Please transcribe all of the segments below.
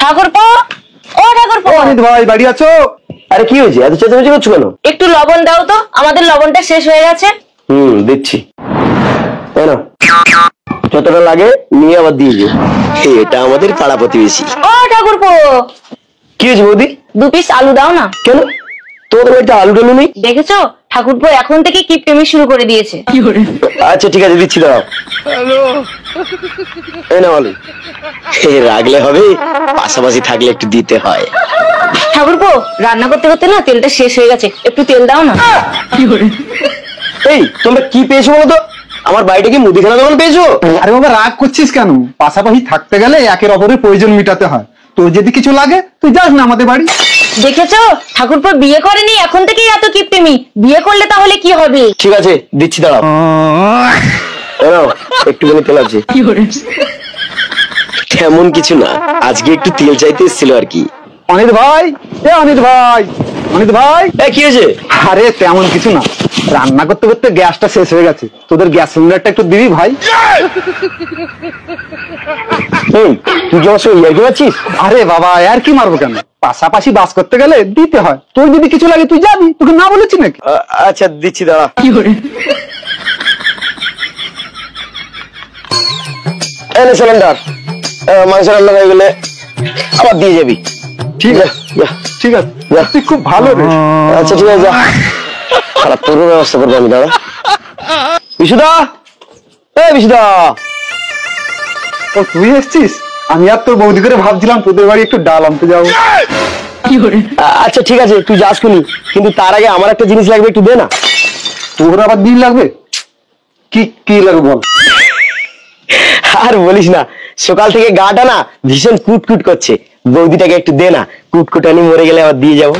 ঠাকুরপো, ও ঠাকুরপো। অনিত ভাই বাড়ি আছো? আরে কি হয়েছে, এত চেঁচামেচি করছো কেন? একটু লবণ দাও তো, আমাদের লবণটা শেষ হয়ে গেছে। দিচ্ছি। যতটা লাগে নিয়ে আবার দিয়ে দিও। এটা আমাদের পাড়া প্রতিবেশী। ও ঠাকুরপো, কি হয়েছে বৌদি? 2 পিস আলু দাও না। কেন, তোদের বাড়িতে আলু টালু নেই? দেখেছো, ঠাকুরপো এখন থেকে কিপটেমি শুরু করে দিয়েছে। আচ্ছা ঠিক আছে, দিচ্ছি, দাঁড়াও। এই নাও আলু। রাখলে হবে, পাশাপাশি থাকলে একটু দিতে হয়। ঠাকুরপো, রান্না করতে করতে না তেলটা শেষ হয়ে গেছে, একটু তেল দাও না। এই তোমরা কি পেয়েছো বলো তো? আমার বাড়িটা কি মুদিখানা দোকান পেয়েছো? আরে বাবা রাগ করছিস কেন? পাশাপাশি থাকতে গেলে একের অপরের প্রয়োজন মিটাতে হয়। তোর যদি কিছু লাগে তুই যাস না আমাদের বাড়ি। দেখেছো, ঠাকুরপো বিয়ে করেনি, এখন থেকেই এত কিপটেমি। বিয়ে করলে তাহলে কি হবে? ঠিক আছে দিচ্ছি, দাঁড়াও। একটুখানি তেল আছে। তেমন কিছু না, আজকে একটু তেল চাইতে এসেছিল আর কি। অনিত ভাই, অনিত ভাই, অনিত ভাই। কি হয়েছে? আরে তেমন কিছু না, রান্না করতে করতে গ্যাসটা শেষ হয়ে গেছে, তোদের গ্যাস সিলিন্ডারটা একটু দিবি ভাই। তুই কি আমার সঙ্গে ইয়ার্কি মারছিস? আরে বাবা আর কি মারবো কেন, পাশাপাশি বাস করতে গেলে দিতে হয়। তোর যদি কিছু লাগে তুই যাবি, তোকে না বলেছি নাকি? আচ্ছা দিচ্ছি, দাঁড়া। সিলিন্ডার, মাংস রান্না হয়ে গেলে আবার দিয়ে যাবি। ঠিক আছে ঠিক আছে, তুই খুব ভালো রে। আচ্ছা ঠিক আছে, যা। খারাপ তোর ব্যবস্থা করবো আমি, দাঁড়া। বিশুদা, বিশুদা। ও তুই এসছিস? আমি আর তোর বৌদি করে ভাবছিলাম তোদের বাড়ি একটু ডাল আনতে যাবো। আচ্ছা ঠিক আছে, তুই যাস খুনি, কিন্তু তার আগে আমার একটা জিনিস লাগবে, একটু দে না। তোর আবার দিন লাগবে? কি কি লাগবে বল। আর বলিস না, সকাল থেকে গাটা না ভীষণ কুটকুট করছে, বৌদিটাকে একটু দে না, কুটকুটানি মরে গেলে আবার দিয়ে যাবো।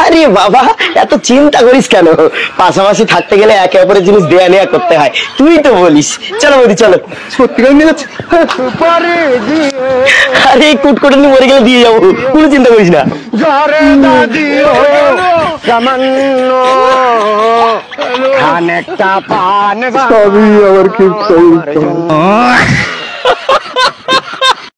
আরে বাবা এত চিন্তা করিস কেন, পাশাপাশি থাকতে গেলে একে অপরের জিনিস দেয়া নেয়া করতে হয়, তুই তো বলিস। চলো বৌদি চলো। সত্যি করে নিয়ে যাচ্ছে? আরে কুটকুটানি মরে গেলে দিয়ে যাবো, কোনো চিন্তা করিস না। সবই আবার কি